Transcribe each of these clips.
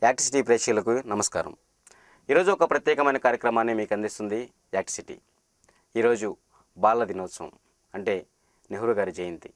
Act city ప్రేక్షకులకు నమస్కారం. ఈరోజు ఒక ప్రత్యేకమైన కార్యక్రమాన్ని మీకు అందిస్తుంది యాక్ట్ సిటీ. ఈరోజు బాల దినోత్సవం, అంటే నెహ్రూ గారి జయంతి.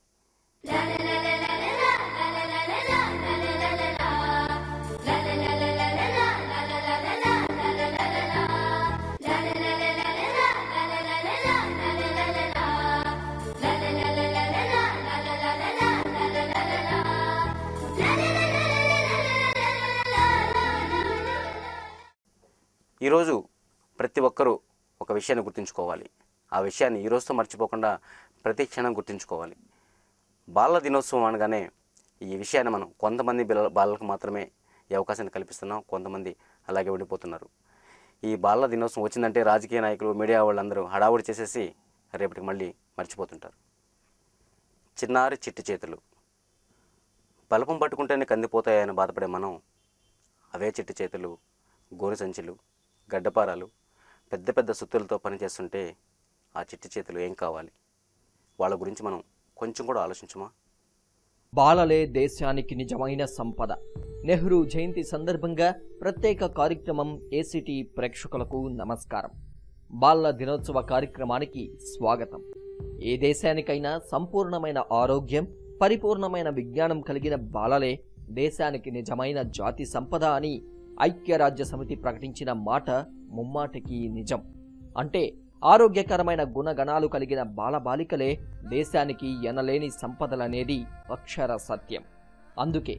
ఈరోజు ప్రతి ఒక్కరూ ఒక విషయాన్ని గుర్తుంచుకోవాలి. ఆ విషయాన్ని ఈరోజుతో మర్చిపోకుండా ప్రతి క్షణం గుర్తుంచుకోవాలి. బాల దినోత్సవం అనగానే ఈ విషయాన్ని మనం కొంతమంది బాలలకు మాత్రమే ఈ అవకాశాన్ని కల్పిస్తున్నాం, కొంతమంది అలాగే ఉండిపోతున్నారు. ఈ బాల దినోత్సవం వచ్చిందంటే రాజకీయ నాయకులు, మీడియా వాళ్ళందరూ హడావుడి చేసేసి రేపటికి మళ్ళీ మర్చిపోతుంటారు. చిన్నారి చిట్టి చేతులు బలపం పట్టుకుంటేనే కందిపోతాయని బాధపడే మనం, అవే చిట్టి చేతులు, గోను సంచులు, గడ్డపారాలు, పెద్ద పెద్ద సుత్తులతో పనిచేస్తుంటే ఆ చిట్టి చేతులు ఏం కావాలి? వాళ్ళ గురించి మనం కొంచెం కూడా ఆలోచించమా? బాలలే దేశానికి నిజమైన సంపద. నెహ్రూ జయంతి సందర్భంగా ప్రత్యేక కార్యక్రమం ఏసీటీ ప్రేక్షకులకు నమస్కారం. బాలల దినోత్సవ కార్యక్రమానికి స్వాగతం. ఏ దేశానికైనా సంపూర్ణమైన ఆరోగ్యం, పరిపూర్ణమైన విజ్ఞానం కలిగిన బాలలే దేశానికి నిజమైన జాతి సంపద అని ఐక్యరాజ్య సమితి ప్రకటించిన మాట ముమ్మాటికి నిజం. అంటే ఆరోగ్యకరమైన గుణగణాలు కలిగిన బాలబాలికలే దేశానికి ఎనలేని సంపదలనేది అక్షర సత్యం. అందుకే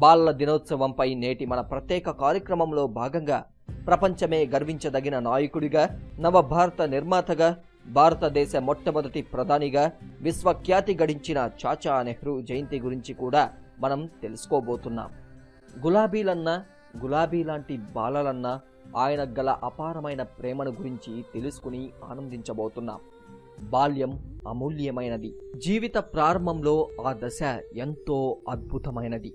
బాలల దినోత్సవంపై నేటి మన ప్రత్యేక కార్యక్రమంలో భాగంగా ప్రపంచమే గర్వించదగిన నాయకుడిగా, నవభారత నిర్మాతగా, భారతదేశ మొట్టమొదటి ప్రధానిగా విశ్వఖ్యాతి గడించిన చాచా నెహ్రూ జయంతి గురించి కూడా మనం తెలుసుకోబోతున్నాం. గులాబీ లాంటి బాలలన్నా ఆయన గల అపారమైన ప్రేమను గురించి తెలుసుకుని ఆనందించబోతున్నాం. బాల్యం అమూల్యమైనది. జీవిత ప్రారంభంలో ఆ దశ ఎంతో అద్భుతమైనది.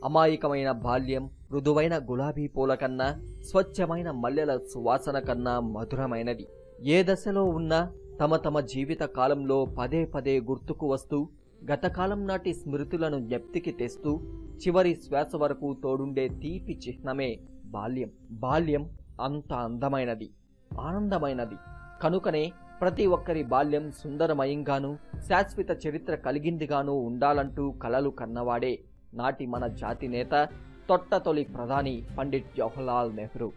అమాయకమైన బాల్యం మృదువైన గులాబీ పూల కన్నా, స్వచ్ఛమైన మల్లెల సువాసన కన్నా మధురమైనది. ఏ దశలో ఉన్నా తమ జీవిత కాలంలో పదే పదే గుర్తుకు వస్తూ, గతకాలం నాటి స్మృతులను జ్ఞప్తికి తెస్తూ, చివరి శ్వాస వరకు తోడుండే తీపి చిహ్నమే బాల్యం. బాల్యం అంత అందమైనది, ఆనందమైనది. కనుకనే ప్రతి ఒక్కరి బాల్యం సుందరమయంగానూ, శాశ్వత చరిత్ర కలిగిందిగానూ ఉండాలంటూ కలలు కన్నవాడే నాటి మన జాతి నేత, తొట్టతొలి ప్రధాని పండిట్ జవహర్లాల్ నెహ్రూ.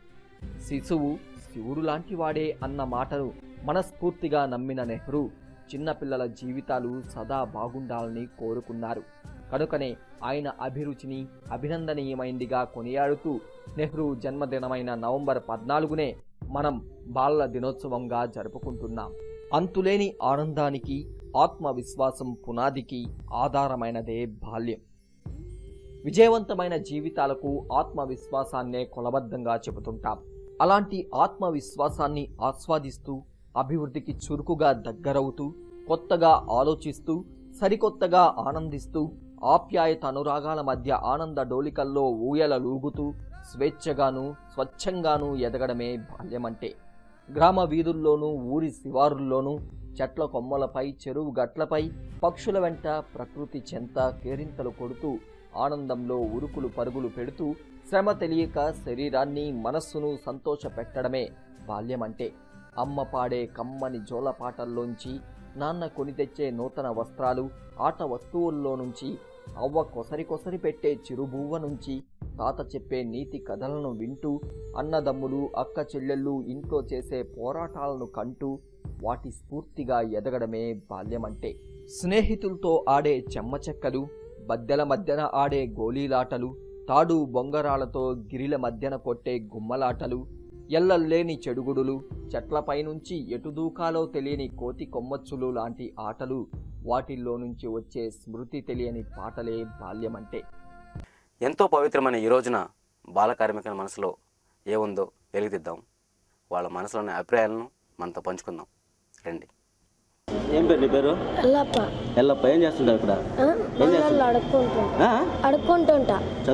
శిశువు శివుడు లాంటి వాడే అన్న మాటను మనస్ఫూర్తిగా నమ్మిన నెహ్రూ చిన్నపిల్లల జీవితాలు సదా బాగుండాలని కోరుకున్నారు. కనుకనే ఆయన అభిరుచిని అభినందనీయమైందిగా కొనియాడుతూ నెహ్రూ జన్మదినమైన నవంబర్ 14నే మనం బాలల దినోత్సవంగా జరుపుకుంటున్నాం. అంతులేని ఆనందానికి, ఆత్మవిశ్వాసం పునాదికి ఆధారమైనదే బాల్యం. విజయవంతమైన జీవితాలకు ఆత్మవిశ్వాసాన్నే కొలబద్ధంగా చెబుతుంటాం. అలాంటి ఆత్మవిశ్వాసాన్ని ఆస్వాదిస్తూ, అభివృద్ధికి చురుకుగా దగ్గరవుతూ, కొత్తగా ఆలోచిస్తూ, సరికొత్తగా ఆనందిస్తూ, ఆప్యాయత అనురాగాల మధ్య ఆనంద డోలికల్లో ఊయలలూగుతూ, స్వేచ్ఛగాను స్వచ్ఛంగానూ ఎదగడమే బాల్యమంటే. గ్రామ వీధుల్లోనూ, ఊరి శివారుల్లోనూ, చెట్ల కొమ్మలపై, చెరువు గట్లపై, పక్షుల వెంట, ప్రకృతి చెంత కేరింతలు కొడుతూ, ఆనందంలో ఉరుకులు పరుగులు పెడుతూ, శ్రమ తెలియక శరీరాన్ని, మనస్సును సంతోష పెట్టడమే బాల్యమంటే. అమ్మ పాడే కమ్మని జోలపాటల్లోంచి, నాన్న కొని తెచ్చే నూతన వస్త్రాలు, ఆట వస్తువుల్లో నుంచి, అవ్వ కొసరి పెట్టే చిరుబువ్వ నుంచి, తాత చెప్పే నీతి కథలను వింటూ, అన్నదమ్ములు, అక్క చెల్లెళ్ళు ఇంట్లో చేసే పోరాటాలను కంటూ, వాటి స్ఫూర్తిగా ఎదగడమే బాల్యమంటే. స్నేహితులతో ఆడే చెమ్మచెక్కలు, బద్దెల మధ్యన ఆడే గోళీలాటలు, తాడు బొంగరాలతో గిరిల మధ్యన కొట్టే గుమ్మలాటలు, ఎల్లల్లేని చెడుగుడులు, చెట్లపై నుంచి ఎటు దూకాలో తెలియని కోతి కొమ్మచ్చులు లాంటి ఆటలు, వాటిల్లో నుంచి వచ్చే స్మృతి తెలియని పాటలే బాల్యమంటే. ఎంతో పవిత్రమైన ఈ రోజున బాల కార్మికుల మనసులో ఏముందో వెలిగిద్దాం. వాళ్ళ మనసులోని అభిప్రాయాలను మనతో పంచుకుందాం. రండి. ఏం పేరు నీ పేరు? ఎల్లప్ప. ఏం చేస్తుంటావు ఇక్కడ? అడుక్కుంటుంటా.